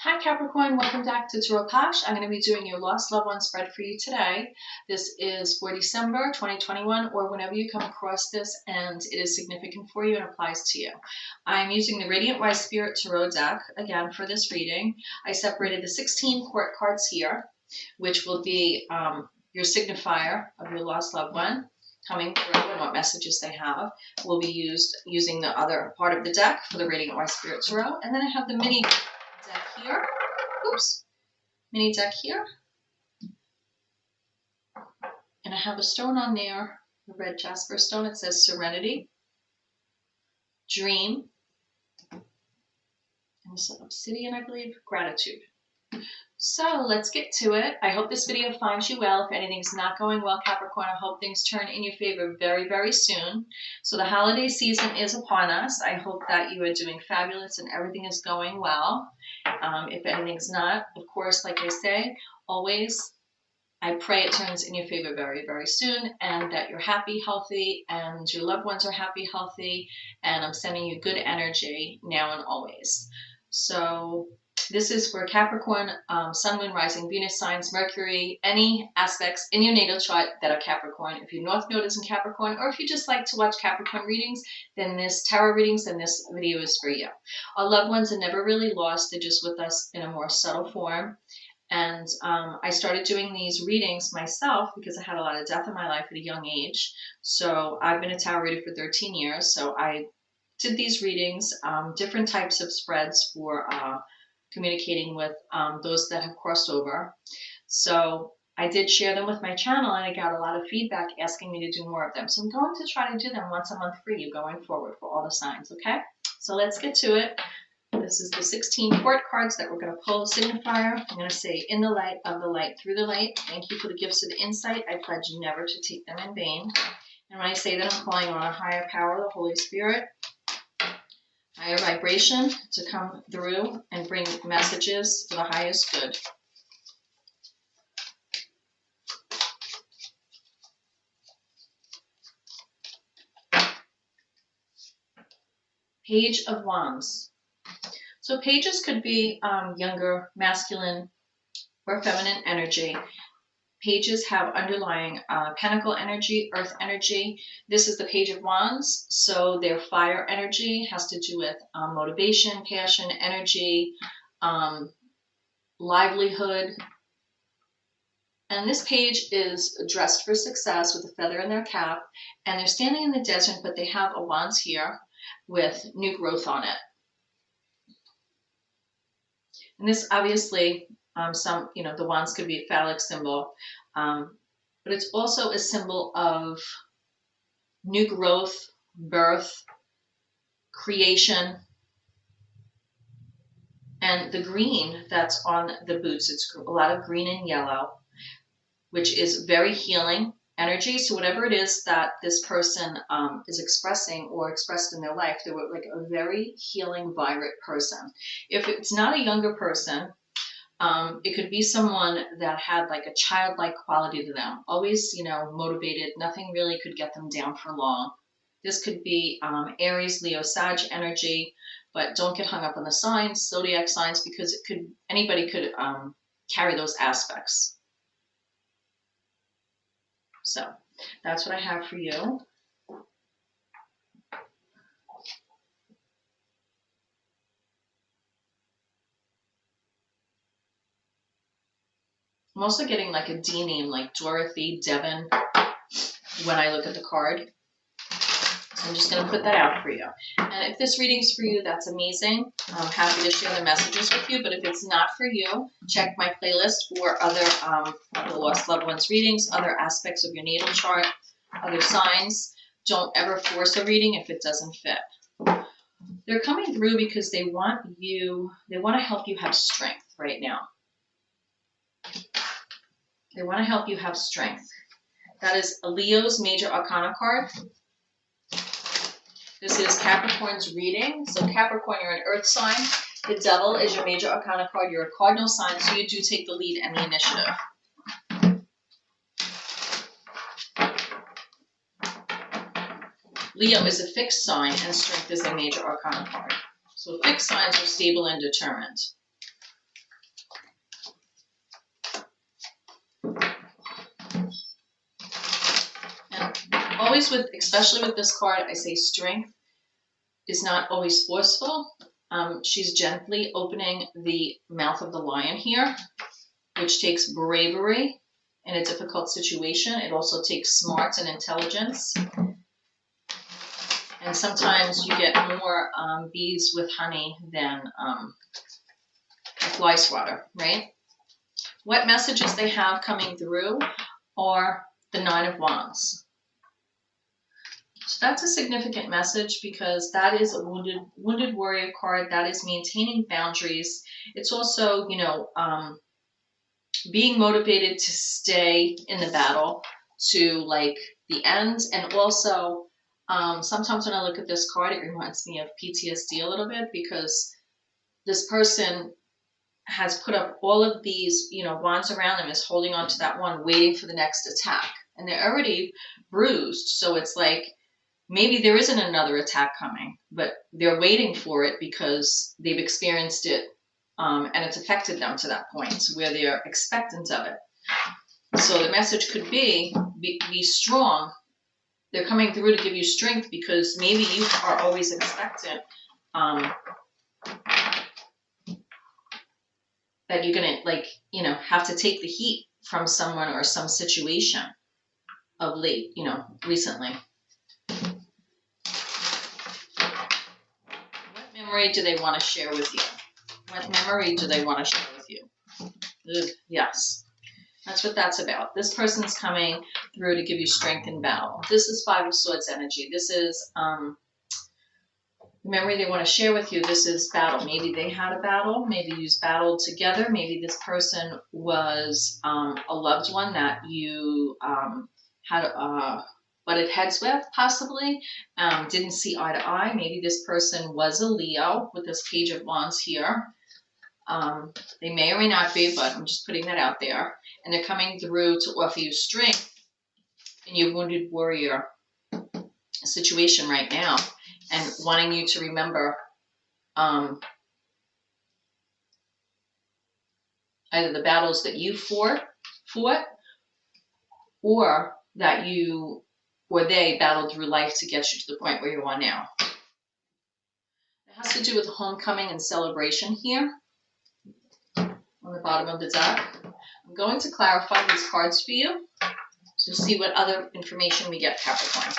Hi Capricorn, welcome back to Tarot POSH. I'm going to be doing your lost loved one spread for you today. This is for December 2021 or whenever you come across this and it is significant for you and applies to you. I'm using the Radiant Wise Spirit Tarot deck again for this reading. I separated the 16 court cards here, which will be your signifier of your lost loved one coming through and what messages they have. Will be used using the other part of the deck for the Radiant Wise Spirit Tarot. And then I have the mini deck here. Oops. Mini deck here. And I have a stone on there, the red jasper stone. It says Serenity, Dream, and some obsidian, I believe, Gratitude. So let's get to it. I hope this video finds you well. If anything's not going well, Capricorn, I hope things turn in your favor very, very soon. So the holiday season is upon us. I hope that you are doing fabulous and everything is going well. If anything's not, of course, like I say, always, I pray it turns in your favor very, very soon and that you're happy, healthy, and your loved ones are happy, healthy, and I'm sending you good energy now and always. So this is for Capricorn, Sun, Moon, Rising, Venus signs, Mercury, any aspects in your natal chart that are Capricorn. If your North Node is in Capricorn, or if you just like to watch Capricorn readings, then this tarot readings, then this video is for you. Our loved ones are never really lost. They're just with us in a more subtle form. And I started doing these readings myself because I had a lot of death in my life at a young age. So I've been a tarot reader for 13 years. So I did these readings, different types of spreads for communicating with those that have crossed over. So I did share them with my channel and I got a lot of feedback asking me to do more of them. So I'm going to try to do them once a month for you going forward for all the signs, okay? So let's get to it. This is the 16 court cards that we're going to pull. Signifier, I'm going to say in the light, of the light, through the light. Thank you for the gifts of the insight. I pledge never to take them in vain. And when I say that, I'm calling on a higher power, the Holy Spirit, higher vibration to come through and bring messages for the highest good. Page of Wands. So pages could be younger, masculine, or feminine energy. Pages have underlying pentacle energy, earth energy. This is the Page of Wands, so their fire energy has to do with motivation, passion, energy, livelihood. And this page is dressed for success with a feather in their cap, and they're standing in the desert, but they have a wands here with new growth on it. And this obviously, the wands could be a phallic symbol, but it's also a symbol of new growth, birth, creation, and the green that's on the boots. It's a lot of green and yellow, which is very healing energy. So whatever it is that this person is expressing or expressed in their life, they were like a very healing, vibrant person. If it's not a younger person, it could be someone that had like a childlike quality to them, always, motivated. Nothing really could get them down for long. This could be Aries, Leo, Sag energy, but don't get hung up on the signs, zodiac signs, because anybody could carry those aspects. So that's what I have for you. I'm also getting like a D name, like Dorothy, Devon, when I look at the card. So I'm just going to put that out for you. And if this reading's for you, that's amazing. I'm happy to share the messages with you. But if it's not for you, check my playlist for other the Lost Loved Ones readings, other aspects of your natal chart, other signs. Don't ever force a reading if it doesn't fit. They're coming through because they want to help you have strength right now. They want to help you have strength. That is a Leo's Major Arcana card. This is Capricorn's reading. So Capricorn, you're an earth sign. The Devil is your Major Arcana card. You're a cardinal sign, so you do take the lead and the initiative. Leo is a fixed sign, and strength is a Major Arcana card. So fixed signs are stable and determined. And always especially with this card, I say strength is not always forceful. She's gently opening the mouth of the lion here, which takes bravery in a difficult situation. It also takes smarts and intelligence. And sometimes you get more bees with honey than fly swatter, right? What messages they have coming through are the Nine of Wands. So that's a significant message because that is a wounded warrior card. That is maintaining boundaries. It's also, you know, being motivated to stay in the battle to like the end. And also, sometimes when I look at this card, it reminds me of PTSD a little bit because this person has put up all of these, you know, wands around them, is holding on to that one, waiting for the next attack. And they're already bruised. So it's like, maybe there isn't another attack coming, but they're waiting for it because they've experienced it and it's affected them to that point where they're expectant of it. So the message could be strong. They're coming through to give you strength because maybe you are always expectant that you're going to, like, you know, have to take the heat from someone or some situation of late, you know, recently. What memory do they want to share with you? What memory do they want to share with you? Ugh, yes, that's what that's about. This person's coming through to give you strength in battle. This is Five of Swords energy. This is the memory they want to share with you. This is battle. Maybe they had a battle. Maybe you battled together. Maybe this person was a loved one that you had butted heads with, possibly. Didn't see eye to eye. Maybe this person was a Leo with this Page of Wands here. They may or may not be, but I'm just putting that out there. And they're coming through to offer you strength in your wounded warrior situation right now, and wanting you to remember either the battles that you fought, or that you or they battled through life to get you to the point where you are now. It has to do with homecoming and celebration here on the bottom of the deck. I'm going to clarify these cards for you to see what other information we get, Capricorn.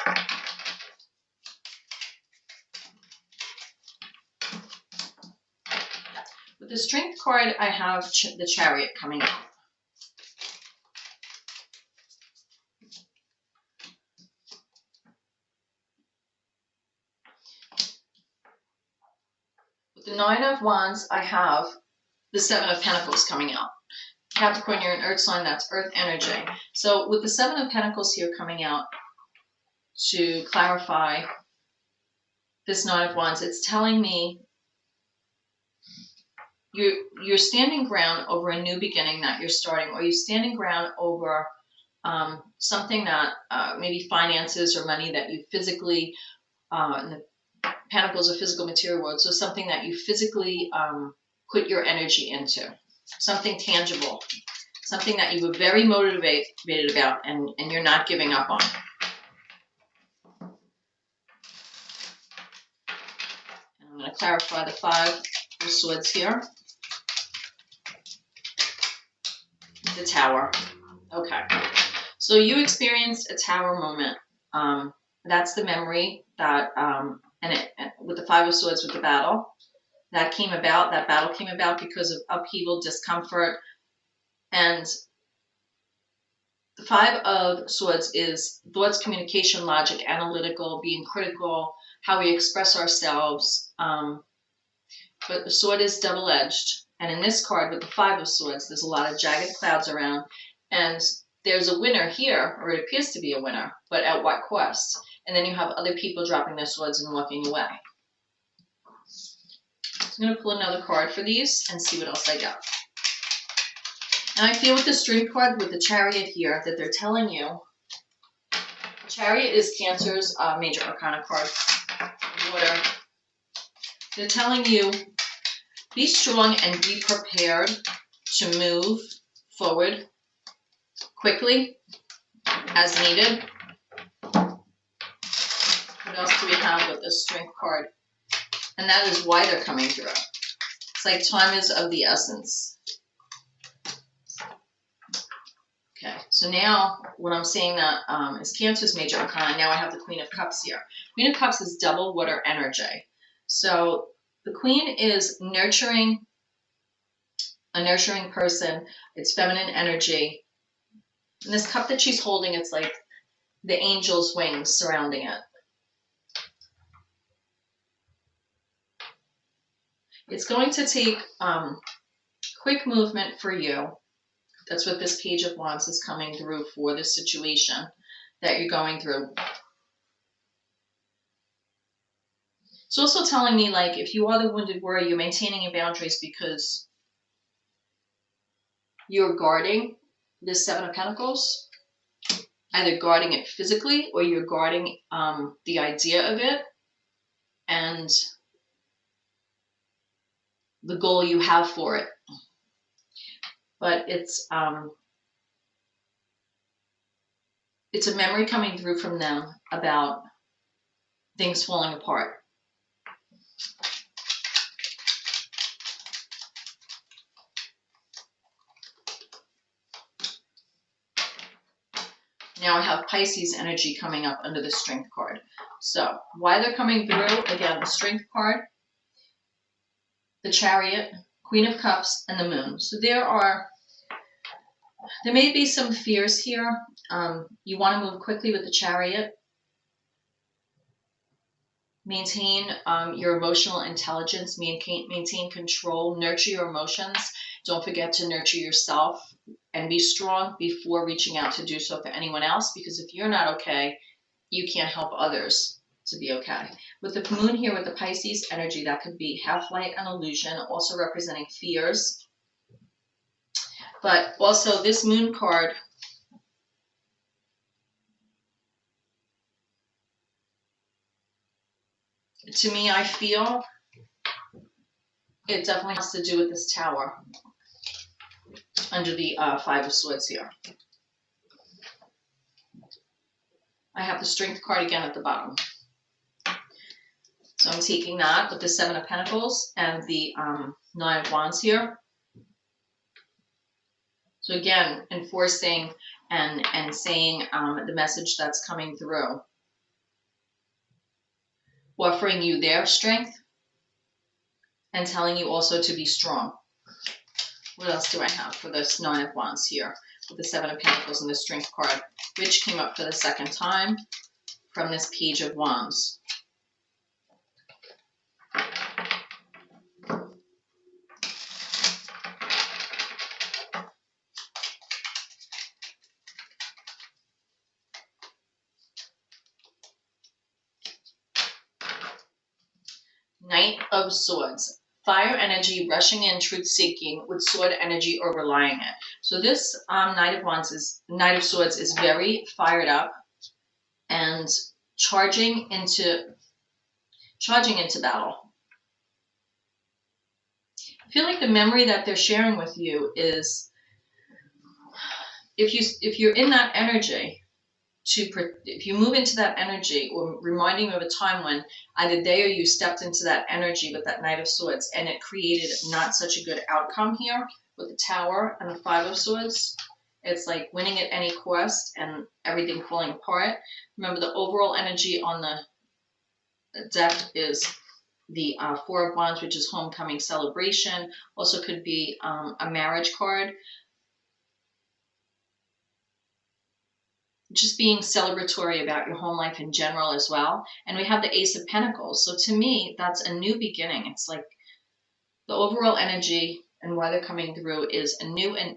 With the Strength card, I have the Chariot coming up. With the Nine of Wands, I have the Seven of Pentacles coming out. Capricorn, you're an earth sign, that's earth energy. So with the Seven of Pentacles here coming out to clarify this Nine of Wands, it's telling me you're standing ground over a new beginning that you're starting, or you're standing ground over something that maybe finances or money that you physically, and the Pentacles are physical material words, so something that you physically put your energy into. Something tangible, something that you were very motivated about and you're not giving up on. And I'm going to clarify the Five of Swords here. The Tower. Okay. So you experienced a tower moment. That's the memory that, with the Five of Swords with the battle. That battle came about because of upheaval, discomfort, and the Five of Swords is thoughts, communication, logic, analytical, being critical, how we express ourselves. But the sword is double-edged, and in this card with the Five of Swords, there's a lot of jagged clouds around, and there's a winner here, or it appears to be a winner, but at what cost? And then you have other people dropping their swords and walking away. So I'm going to pull another card for these and see what else I got. And I feel with the Strength card, with the Chariot here, that they're telling you, the Chariot is Cancer's major arcana card, water. They're telling you, be strong and be prepared to move forward quickly as needed. What else do we have with this Strength card? And that is why they're coming through. It's like time is of the essence. Okay, so now what I'm saying that is Cancer's major arcana. Now I have the Queen of Cups here. Queen of Cups is double water energy. So the Queen is nurturing, a nurturing person. It's feminine energy. And this cup that she's holding, it's like the angel's wings surrounding it. It's going to take quick movement for you. That's what this Page of Wands is coming through for the situation that you're going through. It's also telling me, like, if you are the wounded warrior, you're maintaining your boundaries because you're guarding this Seven of Pentacles. Either guarding it physically or you're guarding the idea of it and the goal you have for it. But it's a memory coming through from them about things falling apart. Now I have Pisces energy coming up under the Strength card. So why they're coming through, again, the Strength card, the Chariot, Queen of Cups, and the Moon. So there may be some fears here. You want to move quickly with the Chariot. Maintain your emotional intelligence, maintain control, nurture your emotions. Don't forget to nurture yourself and be strong before reaching out to do so for anyone else, because if you're not okay, you can't help others to be okay. With the Moon here, with the Pisces energy, that could be half light and illusion, also representing fears. But also this Moon card, to me, I feel it definitely has to do with this Tower under the Five of Swords here. I have the Strength card again at the bottom. So I'm taking that with the Seven of Pentacles and the Nine of Wands here. So again, enforcing and saying the message that's coming through. Offering you their strength and telling you also to be strong. What else do I have for this Nine of Wands here with the Seven of Pentacles and the Strength card, which came up for the second time from this Page of Wands? Knight of Swords. Fire energy rushing in, truth-seeking, with sword energy overlying it. So this Knight of Swords is very fired up and charging into battle. I feel like the memory that they're sharing with you is, if you're in that energy, if you move into that energy, or reminding you of a time when either they or you stepped into that energy with that Knight of Swords and it created not such a good outcome here with the Tower and the Five of Swords. It's like winning at any cost and everything falling apart. Remember, the overall energy on the deck is the Four of Wands, which is homecoming, celebration. Also could be a marriage card. Just being celebratory about your home life in general as well. And we have the Ace of Pentacles. So to me, that's a new beginning. It's like the overall energy and why they're coming through is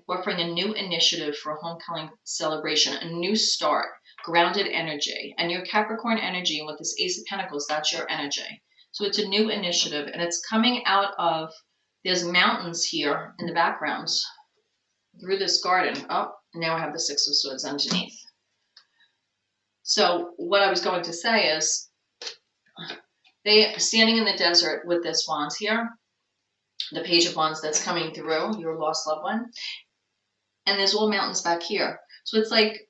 offering a new initiative for a homecoming celebration, a new start, grounded energy. And your Capricorn energy, and with this Ace of Pentacles, that's your energy. So it's a new initiative, and it's coming out of, there's mountains here in the background through this garden. Oh, and now I have the Six of Swords underneath. So what I was going to say is, they are standing in the desert with this Wands here, the Page of Wands that's coming through, your lost loved one, and there's all mountains back here. So it's like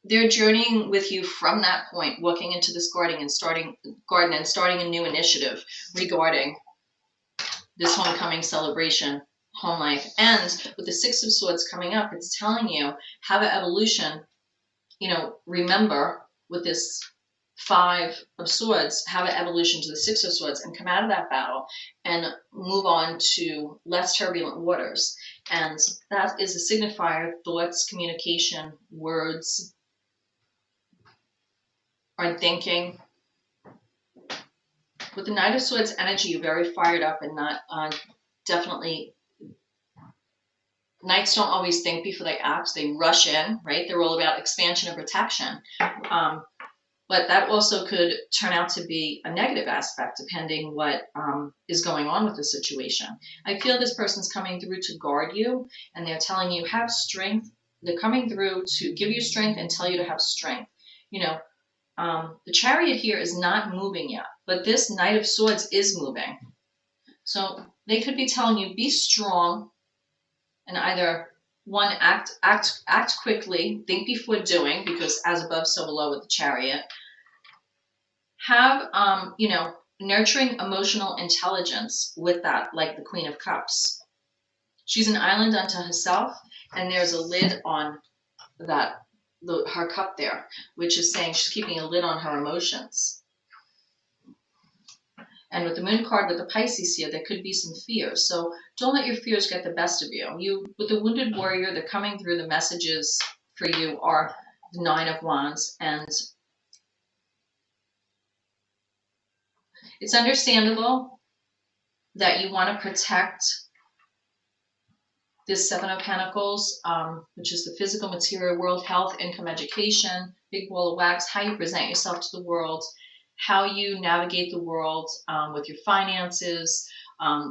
they're journeying with you from that point, walking into this garden and starting a new initiative regarding this homecoming celebration, home life. And with the Six of Swords coming up, it's telling you have an evolution. Remember with this Five of Swords, have an evolution to the Six of Swords and come out of that battle and move on to less turbulent waters. And that is a signifier: thoughts, communication, words, or thinking. With the Knight of Swords energy, you're very fired up and not definitely. Knights don't always think before they act. They rush in, right? They're all about expansion and protection. But that also could turn out to be a negative aspect depending what is going on with the situation. I feel this person's coming through to guard you, and they're telling you have strength. They're coming through to give you strength and tell you to have strength. The Chariot here is not moving yet, but this Knight of Swords is moving. So they could be telling you be strong and either one, act quickly, think before doing, because as above, so below with the Chariot. Have, nurturing emotional intelligence with that, like the Queen of Cups. She's an island unto herself, and there's a lid on her cup there, which is saying she's keeping a lid on her emotions. And with the Moon card with the Pisces here, there could be some fears. So don't let your fears get the best of you. With the Wounded Warrior, they're coming through. The messages for you are the Nine of Wands. And it's understandable that you want to protect this Seven of Pentacles, which is the physical, material world, health, income, education, big ball of wax, how you present yourself to the world, how you navigate the world with your finances,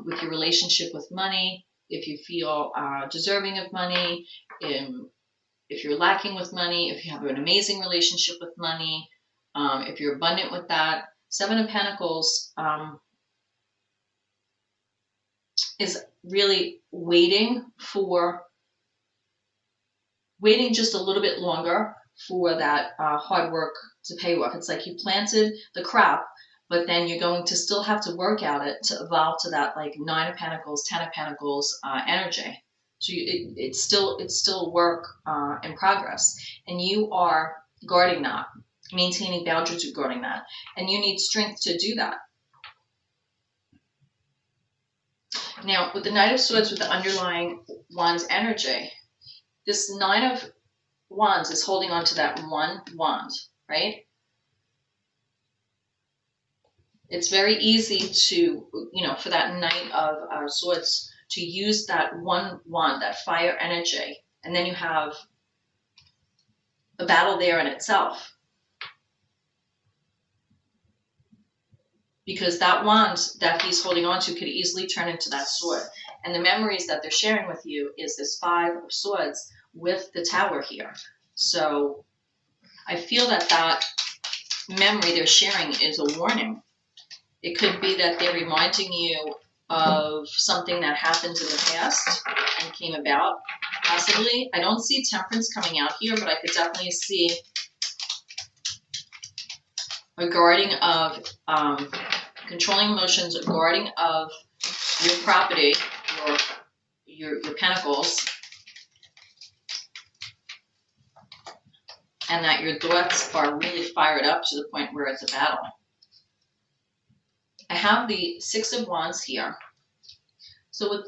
with your relationship with money, if you feel deserving of money, if you're lacking with money, if you have an amazing relationship with money, if you're abundant with that. Seven of Pentacles is really waiting just a little bit longer for that hard work to pay off. It's like you planted the crop, but then you're going to still have to work at it to evolve to that like Nine of Pentacles, Ten of Pentacles energy. So it's still work in progress, and you are guarding that, maintaining boundaries regarding that, and you need strength to do that. Now, with the Knight of Swords, with the underlying Wands energy, this Nine of Wands is holding on to that one wand, right? It's very easy to, for that Knight of Swords to use that one wand, that fire energy, and then you have a battle there in itself. Because that wand that he's holding on to could easily turn into that sword. And the memories that they're sharing with you is this Five of Swords with the Tower here. So I feel that memory they're sharing is a warning. It could be that they're reminding you of something that happened in the past and came about, possibly. I don't see Temperance coming out here, but I could definitely see a guarding of controlling emotions, a guarding of your property, your pentacles, and that your thoughts are really fired up to the point where it's a battle. I have the Six of Wands here. So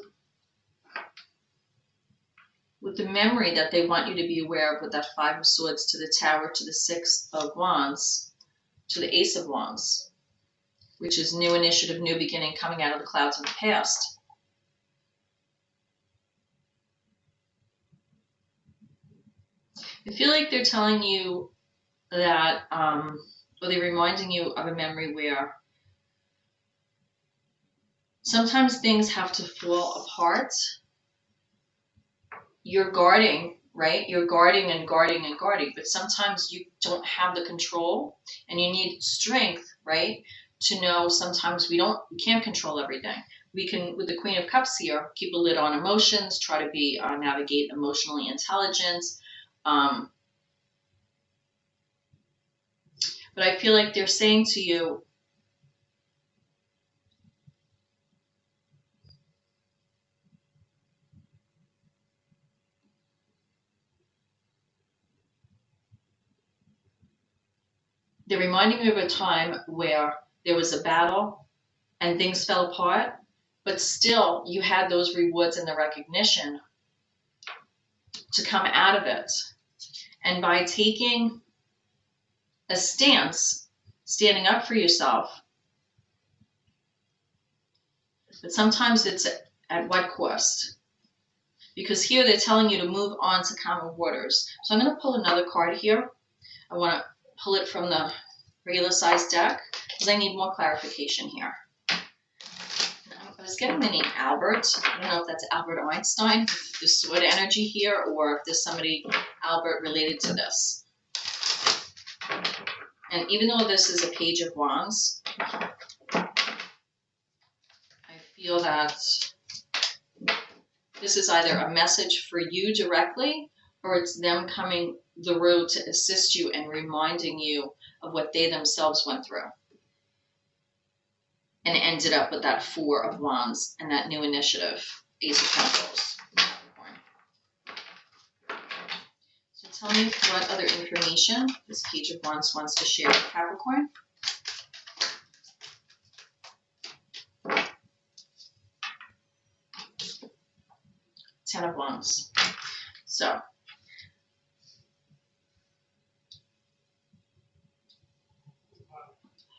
with the memory that they want you to be aware of with that Five of Swords to the Tower, to the Six of Wands, to the Ace of Wands, which is new initiative, new beginning, coming out of the clouds of the past. I feel like they're telling you that, or they're reminding you of a memory where sometimes things have to fall apart. You're guarding, right? You're guarding and guarding and guarding, but sometimes you don't have the control, and you need strength, right? To know sometimes we can't control everything. We can, with the Queen of Cups here, keep a lid on emotions, try to navigate emotionally intelligent, But I feel like they're saying to you, they're reminding you of a time where there was a battle and things fell apart, but still you had those rewards and the recognition to come out of it. And by taking a stance, standing up for yourself, but sometimes it's at what cost? Because here they're telling you to move on to calmer waters. So I'm going to pull another card here. I want to pull it from the regular size deck because I need more clarification here. I was getting the name Albert. I don't know if that's Albert Einstein, the sword energy here, or if there's somebody, Albert, related to this. And even though this is a Page of Wands, I feel that this is either a message for you directly, or it's them coming the road to assist you and reminding you of what they themselves went through. And ended up with that Four of Wands and that new initiative, Ace of Pentacles. So tell me what other information this Page of Wands wants to share with Capricorn. Ten of Wands. So,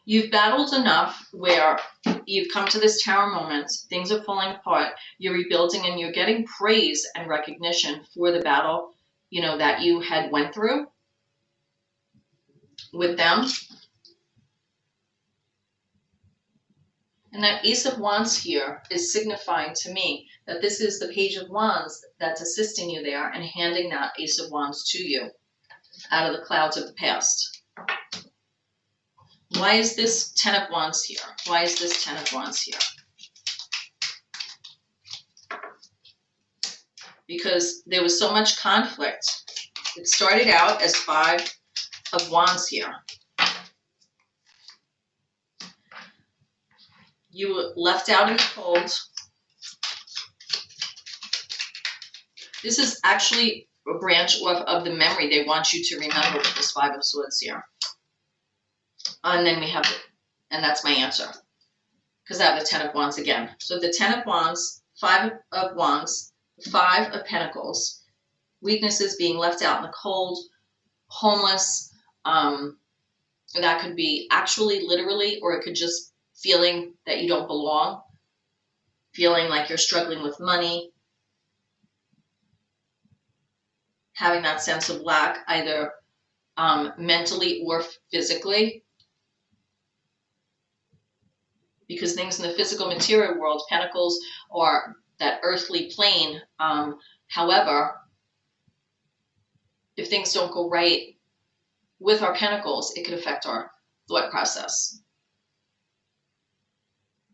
you've battled enough where you've come to this tower moment, things are falling apart, you're rebuilding, and you're getting praise and recognition for the battle, you know, that you had went through with them. And that Ace of Wands here is signifying to me that this is the Page of Wands that's assisting you there and handing that Ace of Wands to you out of the clouds of the past. Why is this Ten of Wands here? Why is this Ten of Wands here? Because there was so much conflict. It started out as Five of Wands here. You were left out in the cold. This is actually a branch of the memory they want you to remember with this Five of Swords here. And then we have, and that's my answer, because I have the Ten of Wands again. So the Ten of Wands, Five of Wands, Five of Pentacles, weaknesses, being left out in the cold, homeless. That could be actually literally, or it could just feeling that you don't belong, feeling like you're struggling with money, having that sense of lack, either mentally or physically. Because things in the physical material world, pentacles, are that earthly plane. However, if things don't go right with our pentacles, it could affect our thought process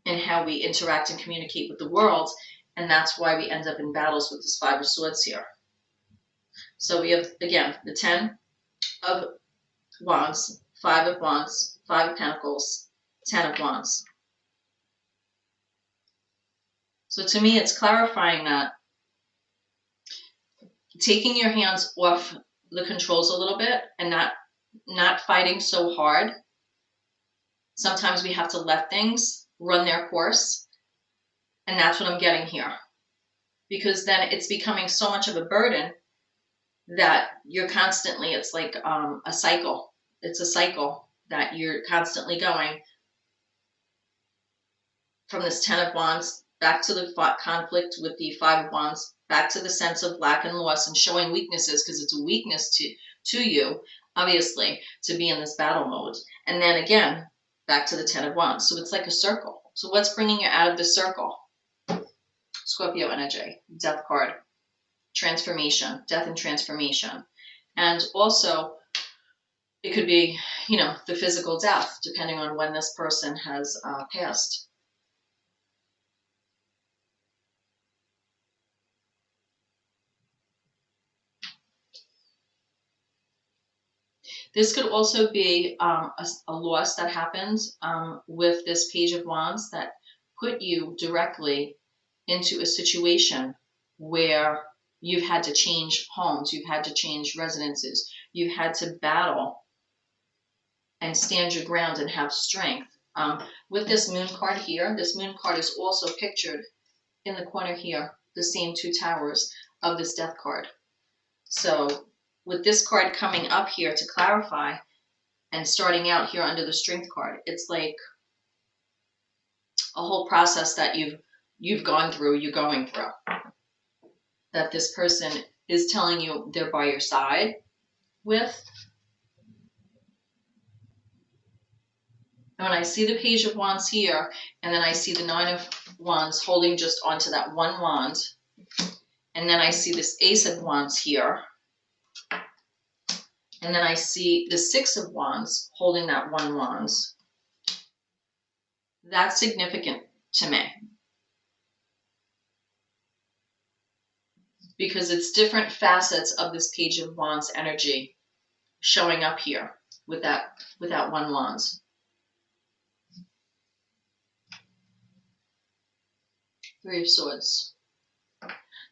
and how we interact and communicate with the world. And that's why we end up in battles with this Five of Swords here. So we have, again, the Ten of Wands, Five of Wands, Five of Pentacles, Ten of Wands. So to me, it's clarifying that taking your hands off the controls a little bit and not fighting so hard. Sometimes we have to let things run their course. And that's what I'm getting here. Because then it's becoming so much of a burden that you're constantly, it's like a cycle. It's a cycle that you're constantly going from this Ten of Wands back to the conflict with the Five of Wands, back to the sense of lack and loss and showing weaknesses, because it's a weakness to you, obviously, to be in this battle mode. And then again, back to the Ten of Wands. So it's like a circle. So what's bringing you out of the circle? Scorpio energy, Death card, transformation, death and transformation. And also, it could be, you know, the physical death, depending on when this person has passed. This could also be a loss that happens with this Page of Wands that put you directly into a situation where you've had to change homes, you've had to change residences, you've had to battle and stand your ground and have strength. With this Moon card here, this Moon card is also pictured in the corner here, the same two towers of this Death card. So with this card coming up here to clarify and starting out here under the Strength card, it's like a whole process that you've gone through, you're going through. That this person is telling you they're by your side with. And when I see the Page of Wands here, and then I see the Nine of Wands holding just onto that one wand, and then I see this Ace of Wands here, and then I see the Six of Wands holding that one wand, that's significant to me. Because it's different facets of this Page of Wands energy showing up here with that one wand. Three of Swords.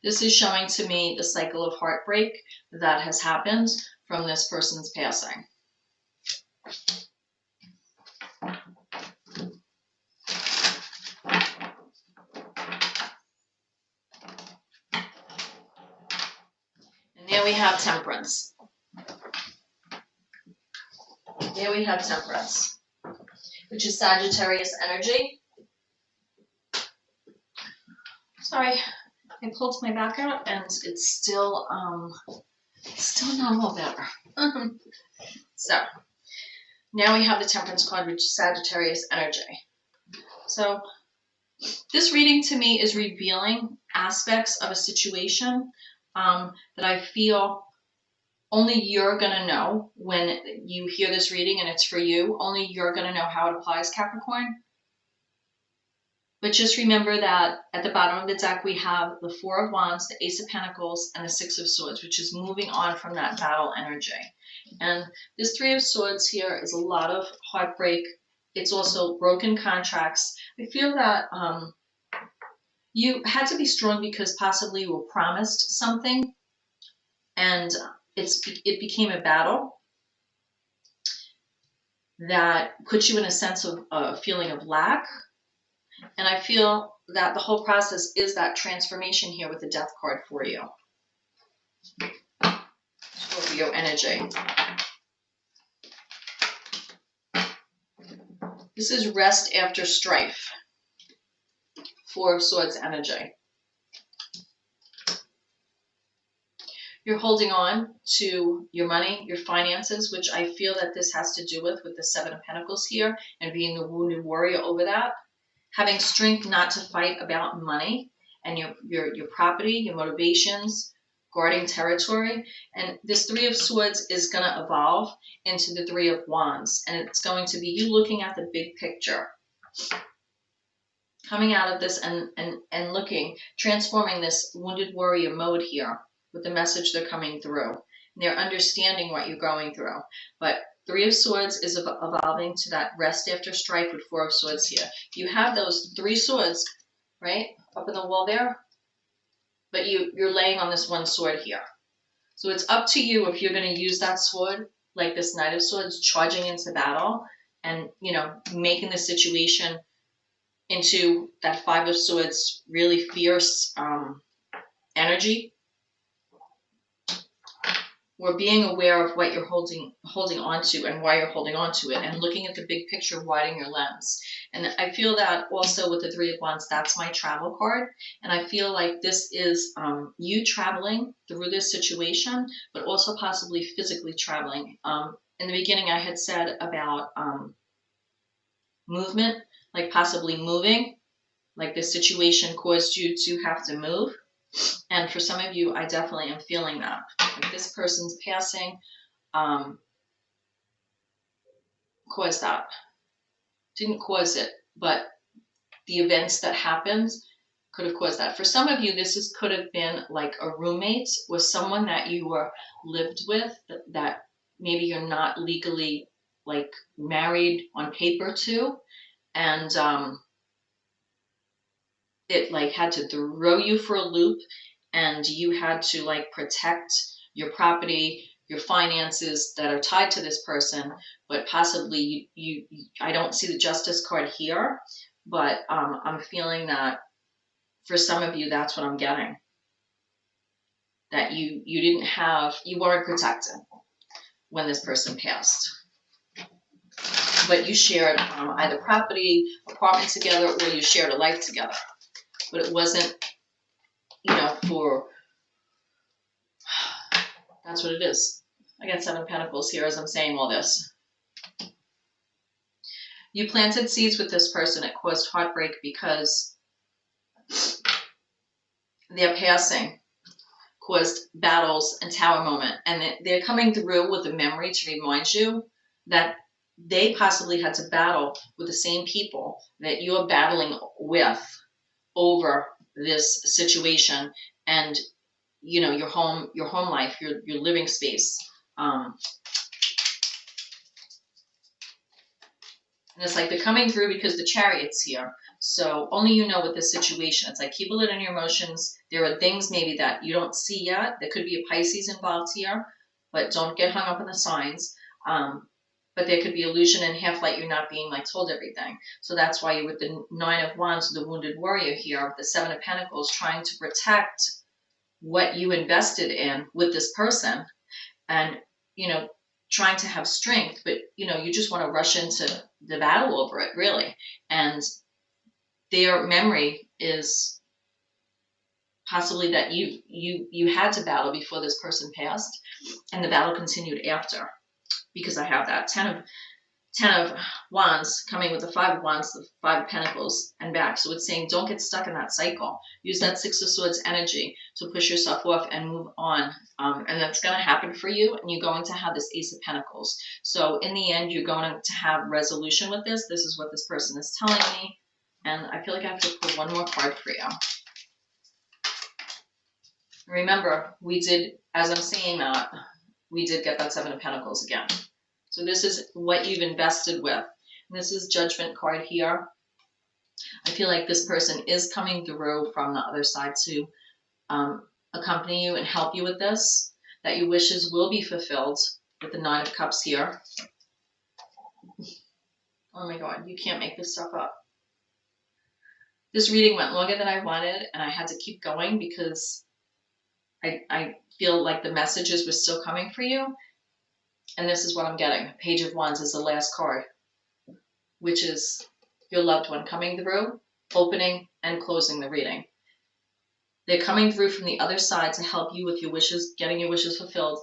This is showing to me the cycle of heartbreak that has happened from this person's passing. And there we have Temperance. There we have Temperance, which is Sagittarius energy. Sorry, I pulled my back out and it's still not all better. So now we have the Temperance card, which is Sagittarius energy. So this reading to me is revealing aspects of a situation that I feel only you're going to know when you hear this reading and it's for you. Only you're going to know how it applies, Capricorn. But just remember that at the bottom of the deck, we have the Four of Wands, the Ace of Pentacles, and the Six of Swords, which is moving on from that battle energy. And this Three of Swords here is a lot of heartbreak. It's also broken contracts. I feel that you had to be strong because possibly you were promised something and it became a battle that puts you in a sense of a feeling of lack. And I feel that the whole process is that transformation here with the Death card for you. Scorpio energy. This is rest after strife. Four of Swords energy. You're holding on to your money, your finances, which I feel that this has to do with the Seven of Pentacles here and being the wounded warrior over that. Having strength not to fight about money and your property, your motivations, guarding territory. And this Three of Swords is going to evolve into the Three of Wands. And it's going to be you looking at the big picture. Coming out of this and looking, transforming this wounded warrior mode here with the message they're coming through. And they're understanding what you're going through. But Three of Swords is evolving to that rest after strife with Four of Swords here. You have those three swords, right, up in the wall there, but you're laying on this one sword here. So it's up to you if you're going to use that sword, like this Knight of Swords, charging into battle and, you know, making the situation into that Five of Swords, really fierce energy. Or being aware of what you're holding on to and why you're holding on to it and looking at the big picture, widening your lens. And I feel that also with the Three of Wands, that's my travel card. And I feel like this is you traveling through this situation, but also possibly physically traveling. In the beginning, I had said about movement, like possibly moving, like this situation caused you to have to move. And for some of you, I definitely am feeling that. Like this person's passing caused that. Didn't cause it, but the events that happened could have caused that. For some of you, this could have been like a roommate or someone that you were lived with that maybe you're not legally like married on paper to, and it like had to throw you for a loop, and you had to like protect your property, your finances that are tied to this person, but possibly you I don't see the justice card here, but I'm feeling that for some of you, that's what I'm getting. That you weren't protected when this person passed. But you shared either property, apartment together, or you shared a life together. But it wasn't, that's what it is. I got 7 of Pentacles here as I'm saying all this. You planted seeds with this person. It caused heartbreak because their passing caused battles and tower moment. And they're coming through with a memory to remind you that they possibly had to battle with the same people that you're battling with over this situation, and your home life, your living space. And it's like they're coming through because the Chariot's here. So only you know what this situation. It's like keep a lid on your emotions. There are things maybe that you don't see yet. There could be a Pisces involved here, but don't get hung up on the signs. But there could be illusion and half-light. You're not being like told everything. So that's why you're with the 9 of Wands, the wounded warrior here, with the 7 of Pentacles, trying to protect what you invested in with this person, and trying to have strength, but you just want to rush into the battle over it, really. And their memory is possibly that you had to battle before this person passed, and the battle continued after, because I have that 10 of Wands coming with the 5 of Wands, the 5 of Pentacles, and back. So it's saying don't get stuck in that cycle. Use that 6 of Swords energy to push yourself off and move on. And that's going to happen for you. And you're going to have this Ace of Pentacles. So in the end, you're going to have resolution with this. This is what this person is telling me. And I feel like I have to pull one more card for you. Remember, we did, as I'm saying that, we did get that 7 of Pentacles again. So this is what you've invested with. And this is Judgment card here. I feel like this person is coming through from the other side to accompany you and help you with this, that your wishes will be fulfilled with the 9 of Cups here. Oh my God, you can't make this stuff up. This reading went longer than I wanted, and I had to keep going because I feel like the messages were still coming for you. And this is what I'm getting. Page of Wands is the last card, which is your loved one coming through, opening and closing the reading. They're coming through from the other side to help you with your wishes, getting your wishes fulfilled.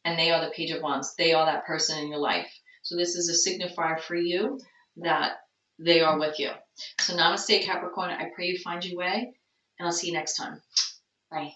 And they are the Page of Wands. They are that person in your life. So this is a signifier for you that they are with you. So namaste, Capricorn. I pray you find your way, and I'll see you next time. Bye.